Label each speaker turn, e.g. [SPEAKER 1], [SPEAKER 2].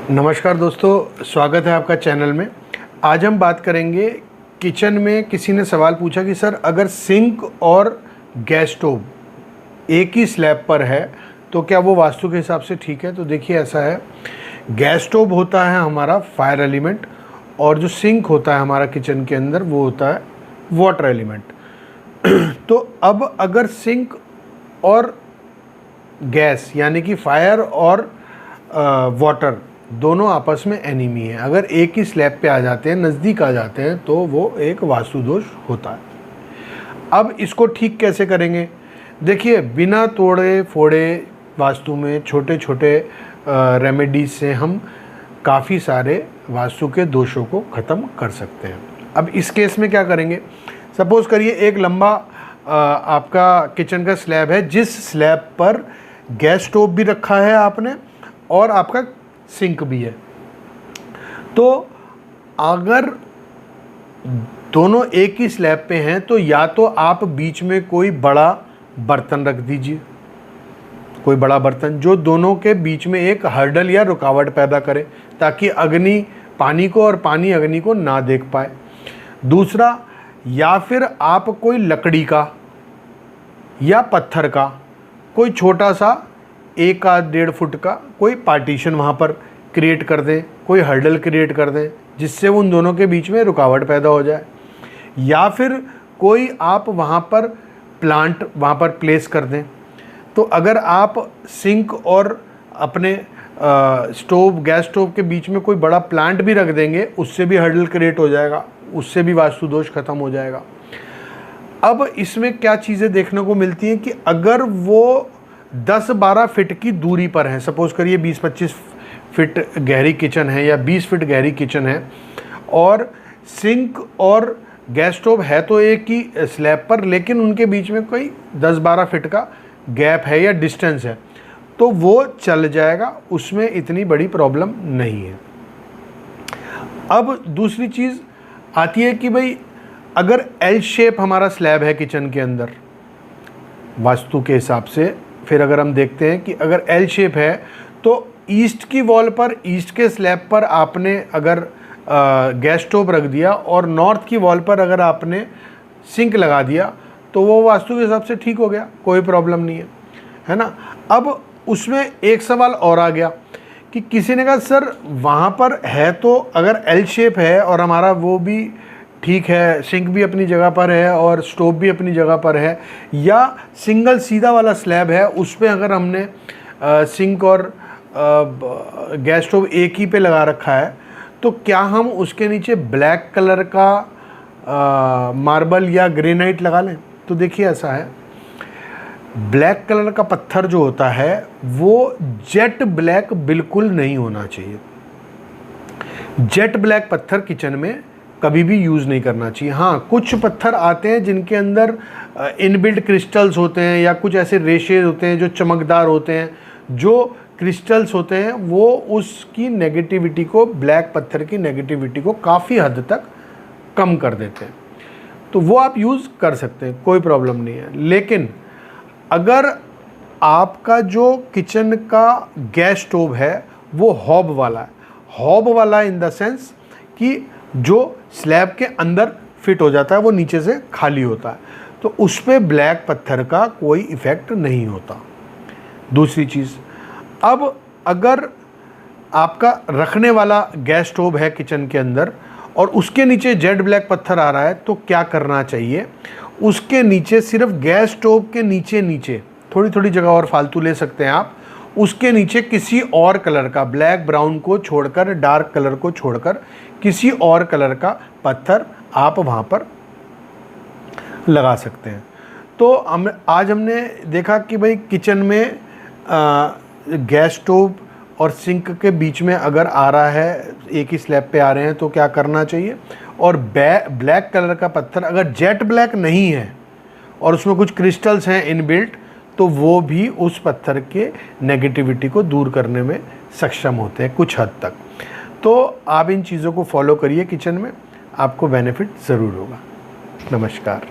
[SPEAKER 1] नमस्कार दोस्तों, स्वागत है आपका चैनल में। आज हम बात करेंगे किचन में किसी ने सवाल पूछा कि सर अगर सिंक और गैस स्टोव एक ही स्लैब पर है तो क्या वो वास्तु के हिसाब से ठीक है। तो देखिए ऐसा है, गैस स्टोव होता है हमारा फायर एलिमेंट और जो सिंक होता है हमारा किचन के अंदर वो होता है वाटर एलिमेंट। तो अब अगर सिंक और गैस यानी कि फायर और वाटर दोनों आपस में एनिमी है, अगर एक ही स्लैब पे आ जाते हैं, नज़दीक आ जाते हैं, तो वो एक वास्तु दोष होता है। अब इसको ठीक कैसे करेंगे? देखिए, बिना तोड़े फोड़े वास्तु में छोटे छोटे रेमेडीज से हम काफ़ी सारे वास्तु के दोषों को ख़त्म कर सकते हैं। अब इस केस में क्या करेंगे? सपोज़ करिए एक लंबा आपका किचन का स्लैब है, जिस स्लैब पर गैस स्टोव भी रखा है आपने और आपका सिंक भी है। तो अगर दोनों एक ही स्लैब पे हैं तो या तो आप बीच में कोई बड़ा बर्तन रख दीजिए, कोई बड़ा बर्तन जो दोनों के बीच में एक हर्डल या रुकावट पैदा करे ताकि अग्नि पानी को और पानी अग्नि को ना देख पाए। दूसरा, या फिर आप कोई लकड़ी का या पत्थर का कोई छोटा सा 1-1.5 फुट का कोई पार्टीशन वहाँ पर क्रिएट कर दें, कोई हर्डल क्रिएट कर दें जिससे उन दोनों के बीच में रुकावट पैदा हो जाए। या फिर कोई आप वहाँ पर प्लांट वहाँ पर प्लेस कर दें। तो अगर आप सिंक और अपने गैस स्टोव के बीच में कोई बड़ा प्लांट भी रख देंगे, उससे भी हर्डल क्रिएट हो जाएगा, उससे भी वास्तु दोष खत्म हो जाएगा। अब इसमें क्या चीज़ें देखने को मिलती हैं कि अगर वो 10-12 फिट की दूरी पर है, सपोज़ करिए 20-25 फिट गहरी किचन है या 20 फिट गहरी किचन है और सिंक और गैस स्टोव है तो एक ही स्लैब पर, लेकिन उनके बीच में कोई 10-12 फिट का गैप है या डिस्टेंस है, तो वो चल जाएगा, उसमें इतनी बड़ी प्रॉब्लम नहीं है। अब दूसरी चीज़ आती है कि भाई अगर एल शेप हमारा स्लैब है किचन के अंदर वास्तु के हिसाब से, फिर अगर हम देखते हैं कि अगर एल शेप है तो ईस्ट की वॉल पर, ईस्ट के स्लैब पर आपने अगर गैस स्टोव रख दिया और नॉर्थ की वॉल पर अगर आपने सिंक लगा दिया तो वो वास्तु के हिसाब से ठीक हो गया, कोई प्रॉब्लम नहीं है ना। अब उसमें एक सवाल और आ गया कि किसी ने कहा सर वहाँ पर है तो अगर एल शेप है और हमारा वो भी ठीक है, सिंक भी अपनी जगह पर है और स्टोव भी अपनी जगह पर है, या सिंगल सीधा वाला स्लैब है उस पर अगर हमने सिंक और गैस स्टोव एक ही पे लगा रखा है, तो क्या हम उसके नीचे ब्लैक कलर का मार्बल या ग्रेनाइट लगा लें? तो देखिए ऐसा है, ब्लैक कलर का पत्थर जो होता है वो जेट ब्लैक बिल्कुल नहीं होना चाहिए। जेट ब्लैक पत्थर किचन में कभी भी यूज़ नहीं करना चाहिए। हाँ, कुछ पत्थर आते हैं जिनके अंदर इनबिल्ट क्रिस्टल्स होते हैं या कुछ ऐसे रेशेज होते हैं जो चमकदार होते हैं, जो क्रिस्टल्स होते हैं वो उसकी नेगेटिविटी को, ब्लैक पत्थर की नेगेटिविटी को काफ़ी हद तक कम कर देते हैं, तो वो आप यूज़ कर सकते हैं, कोई प्रॉब्लम नहीं है। लेकिन अगर आपका जो किचन का गैस स्टोव है वो हॉब वाला है, हॉब वाला इन द सेंस कि जो स्लैब के अंदर फिट हो जाता है, वो नीचे से खाली होता है, तो उस पर ब्लैक पत्थर का कोई इफ़ेक्ट नहीं होता। दूसरी चीज़, अब अगर आपका रखने वाला गैस स्टोव है किचन के अंदर और उसके नीचे जेट ब्लैक पत्थर आ रहा है, तो क्या करना चाहिए? उसके नीचे, सिर्फ गैस स्टोव के नीचे नीचे थोड़ी थोड़ी जगह और फालतू ले सकते हैं आप, उसके नीचे किसी और कलर का, ब्लैक ब्राउन को छोड़कर, डार्क कलर को छोड़कर किसी और कलर का पत्थर आप वहाँ पर लगा सकते हैं। तो आज हमने देखा कि भाई किचन में गैस स्टोव और सिंक के बीच में अगर आ रहा है, एक ही स्लैब पे आ रहे हैं, तो क्या करना चाहिए। और ब्लैक कलर का पत्थर अगर जेट ब्लैक नहीं है और उसमें कुछ क्रिस्टल्स हैं इनबिल्ट, तो वो भी उस पत्थर के नेगेटिविटी को दूर करने में सक्षम होते हैं कुछ हद तक। तो आप इन चीज़ों को फॉलो करिए किचन में, आपको बेनिफिट ज़रूर होगा। नमस्कार।